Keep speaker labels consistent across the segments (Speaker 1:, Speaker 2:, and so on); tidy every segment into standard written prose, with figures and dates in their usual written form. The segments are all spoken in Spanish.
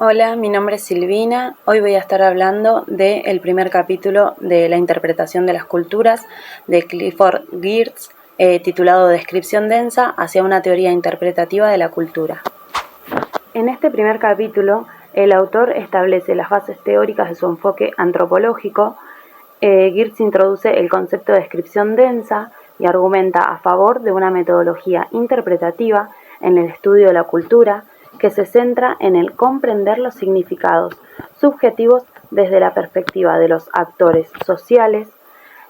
Speaker 1: Hola, mi nombre es Silvina. Hoy voy a estar hablando del primer capítulo de la interpretación de las culturas de Clifford Geertz, titulado Descripción densa hacia una teoría interpretativa de la cultura. En este primer capítulo, el autor establece las bases teóricas de su enfoque antropológico. Geertz introduce el concepto de descripción densa y argumenta a favor de una metodología interpretativa en el estudio de la cultura que se centra en el comprender los significados subjetivos desde la perspectiva de los actores sociales.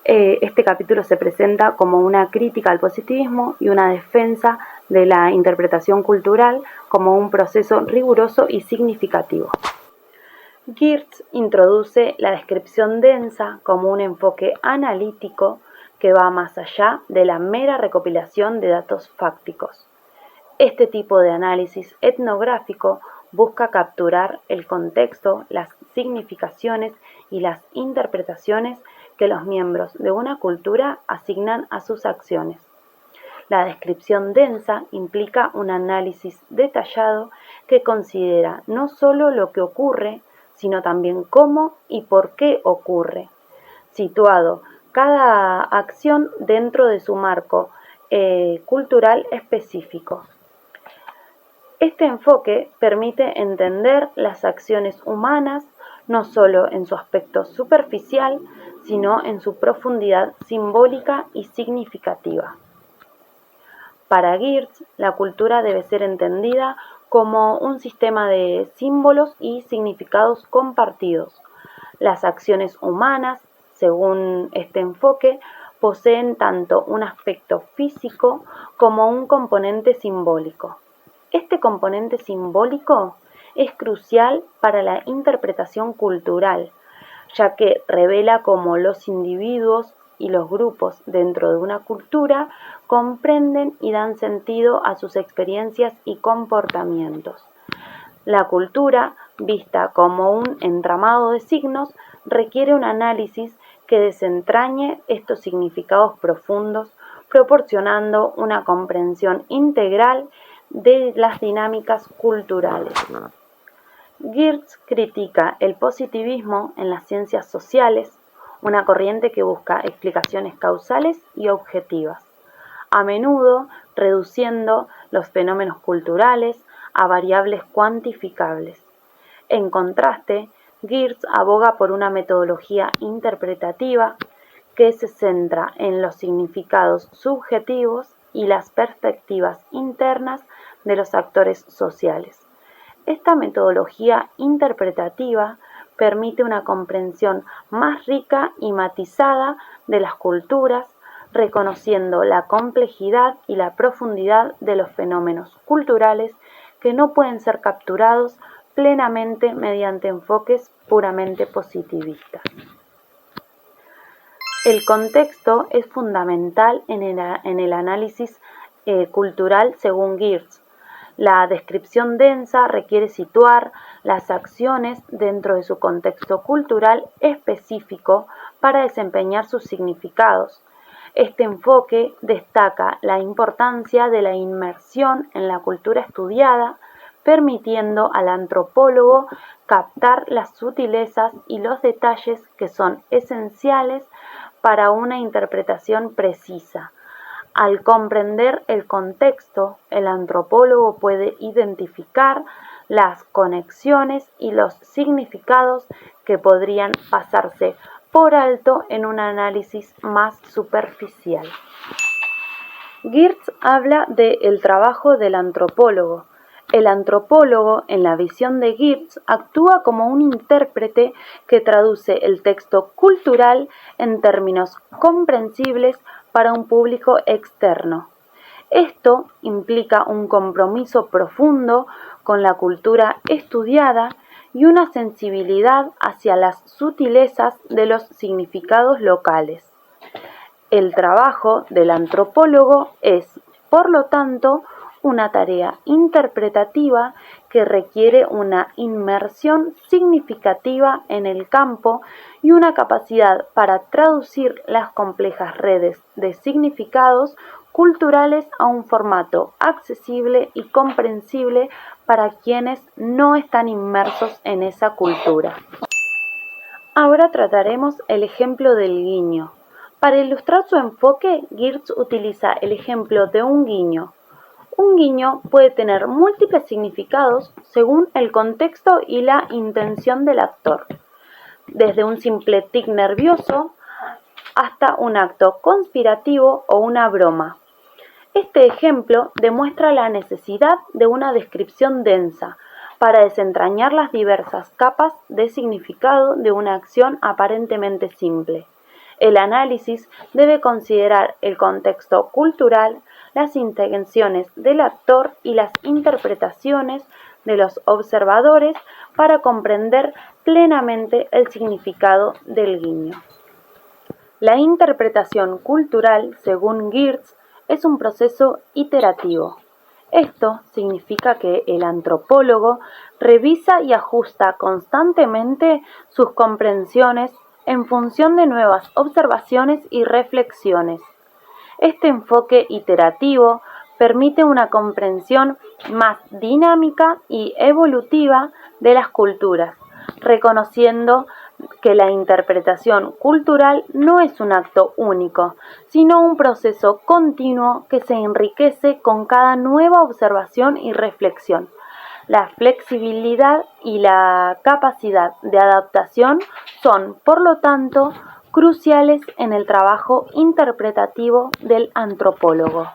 Speaker 1: Este capítulo se presenta como una crítica al positivismo y una defensa de la interpretación cultural como un proceso riguroso y significativo. Geertz introduce la descripción densa como un enfoque analítico que va más allá de la mera recopilación de datos fácticos. Este tipo de análisis etnográfico busca capturar el contexto, las significaciones y las interpretaciones que los miembros de una cultura asignan a sus acciones. La descripción densa implica un análisis detallado que considera no solo lo que ocurre, sino también cómo y por qué ocurre, situado cada acción dentro de su marco cultural específico. Este enfoque permite entender las acciones humanas no solo en su aspecto superficial, sino en su profundidad simbólica y significativa. Para Geertz, la cultura debe ser entendida como un sistema de símbolos y significados compartidos. Las acciones humanas, según este enfoque, poseen tanto un aspecto físico como un componente simbólico. Este componente simbólico es crucial para la interpretación cultural, ya que revela cómo los individuos y los grupos dentro de una cultura comprenden y dan sentido a sus experiencias y comportamientos. La cultura, vista como un entramado de signos, requiere un análisis que desentrañe estos significados profundos, proporcionando una comprensión integral de las dinámicas culturales. Geertz critica el positivismo en las ciencias sociales, una corriente que busca explicaciones causales y objetivas, a menudo reduciendo los fenómenos culturales a variables cuantificables. En contraste, Geertz aboga por una metodología interpretativa que se centra en los significados subjetivos y las perspectivas internas de los actores sociales. Esta metodología interpretativa permite una comprensión más rica y matizada de las culturas, reconociendo la complejidad y la profundidad de los fenómenos culturales que no pueden ser capturados plenamente mediante enfoques puramente positivistas. El contexto es fundamental en el análisis cultural según Geertz. La descripción densa requiere situar las acciones dentro de su contexto cultural específico para desempeñar sus significados. Este enfoque destaca la importancia de la inmersión en la cultura estudiada, permitiendo al antropólogo captar las sutilezas y los detalles que son esenciales para una interpretación precisa. Al comprender el contexto, el antropólogo puede identificar las conexiones y los significados que podrían pasarse por alto en un análisis más superficial. Geertz habla del trabajo del antropólogo. El antropólogo, en la visión de Geertz, actúa como un intérprete que traduce el texto cultural en términos comprensibles para un público externo. Esto implica un compromiso profundo con la cultura estudiada y una sensibilidad hacia las sutilezas de los significados locales. El trabajo del antropólogo es, por lo tanto, una tarea interpretativa que requiere una inmersión significativa en el campo y una capacidad para traducir las complejas redes de significados culturales a un formato accesible y comprensible para quienes no están inmersos en esa cultura. Ahora trataremos el ejemplo del guiño. Para ilustrar su enfoque, Geertz utiliza el ejemplo de un guiño. Un guiño puede tener múltiples significados según el contexto y la intención del actor, desde un simple tic nervioso hasta un acto conspirativo o una broma. Este ejemplo demuestra la necesidad de una descripción densa para desentrañar las diversas capas de significado de una acción aparentemente simple. El análisis debe considerar el contexto cultural, las intenciones del actor y las interpretaciones de los observadores para comprender plenamente el significado del guiño. La interpretación cultural, según Geertz, es un proceso iterativo. Esto significa que el antropólogo revisa y ajusta constantemente sus comprensiones en función de nuevas observaciones y reflexiones. Este enfoque iterativo permite una comprensión más dinámica y evolutiva de las culturas, reconociendo que la interpretación cultural no es un acto único, sino un proceso continuo que se enriquece con cada nueva observación y reflexión. La flexibilidad y la capacidad de adaptación son, por lo tanto, cruciales en el trabajo interpretativo del antropólogo.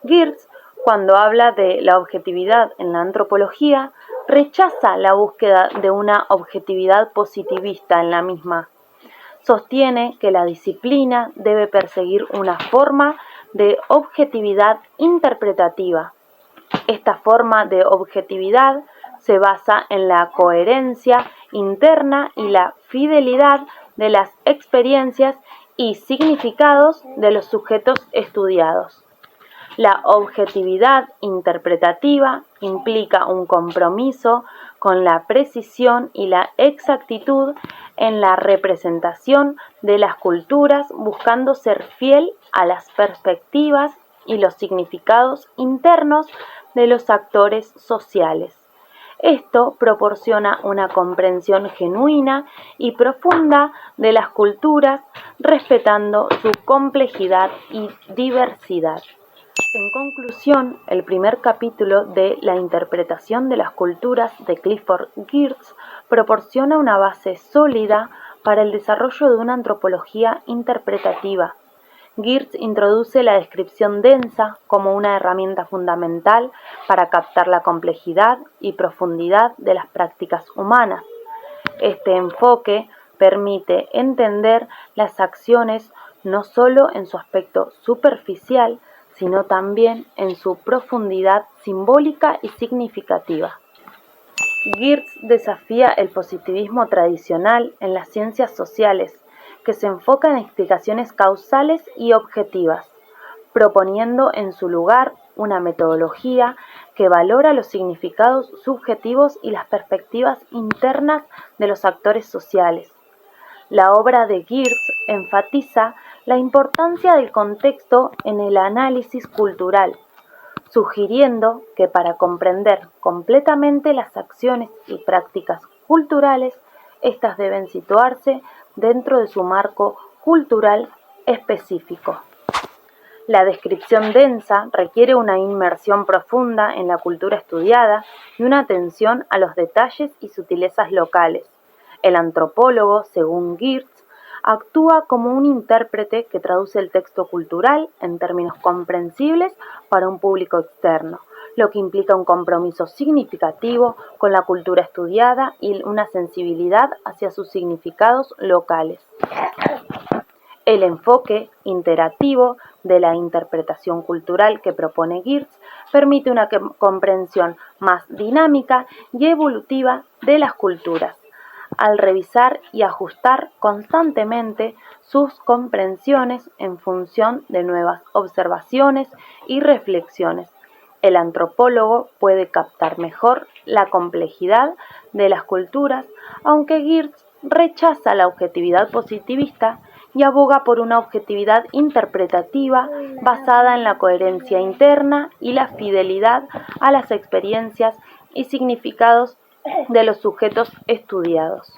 Speaker 1: Geertz, cuando habla de la objetividad en la antropología, rechaza la búsqueda de una objetividad positivista en la misma. Sostiene que la disciplina debe perseguir una forma de objetividad interpretativa. Esta forma de objetividad se basa en la coherencia interna y la fidelidad de las experiencias y significados de los sujetos estudiados. La objetividad interpretativa implica un compromiso con la precisión y la exactitud en la representación de las culturas, buscando ser fiel a las perspectivas y los significados internos de los actores sociales. Esto proporciona una comprensión genuina y profunda de las culturas, respetando su complejidad y diversidad. En conclusión, el primer capítulo de La interpretación de las culturas de Clifford Geertz proporciona una base sólida para el desarrollo de una antropología interpretativa. Geertz introduce la descripción densa como una herramienta fundamental para captar la complejidad y profundidad de las prácticas humanas. Este enfoque permite entender las acciones no solo en su aspecto superficial, sino también en su profundidad simbólica y significativa. Geertz desafía el positivismo tradicional en las ciencias sociales, que se enfoca en explicaciones causales y objetivas, proponiendo en su lugar una metodología que valora los significados subjetivos y las perspectivas internas de los actores sociales. La obra de Geertz enfatiza la importancia del contexto en el análisis cultural, sugiriendo que para comprender completamente las acciones y prácticas culturales, éstas deben situarse dentro de su marco cultural específico. La descripción densa requiere una inmersión profunda en la cultura estudiada y una atención a los detalles y sutilezas locales. El antropólogo, según Geertz, actúa como un intérprete que traduce el texto cultural en términos comprensibles para un público externo, lo que implica un compromiso significativo con la cultura estudiada y una sensibilidad hacia sus significados locales. El enfoque iterativo de la interpretación cultural que propone Geertz permite una comprensión más dinámica y evolutiva de las culturas, al revisar y ajustar constantemente sus comprensiones en función de nuevas observaciones y reflexiones. El antropólogo puede captar mejor la complejidad de las culturas, aunque Geertz rechaza la objetividad positivista y aboga por una objetividad interpretativa basada en la coherencia interna y la fidelidad a las experiencias y significados de los sujetos estudiados.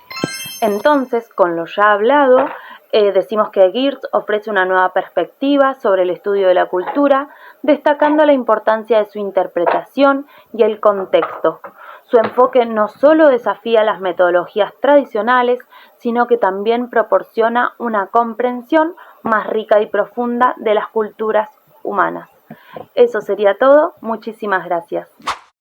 Speaker 1: Entonces, con lo ya hablado, decimos que Geertz ofrece una nueva perspectiva sobre el estudio de la cultura, destacando la importancia de su interpretación y el contexto. Su enfoque no solo desafía las metodologías tradicionales, sino que también proporciona una comprensión más rica y profunda de las culturas humanas. Eso sería todo. Muchísimas gracias.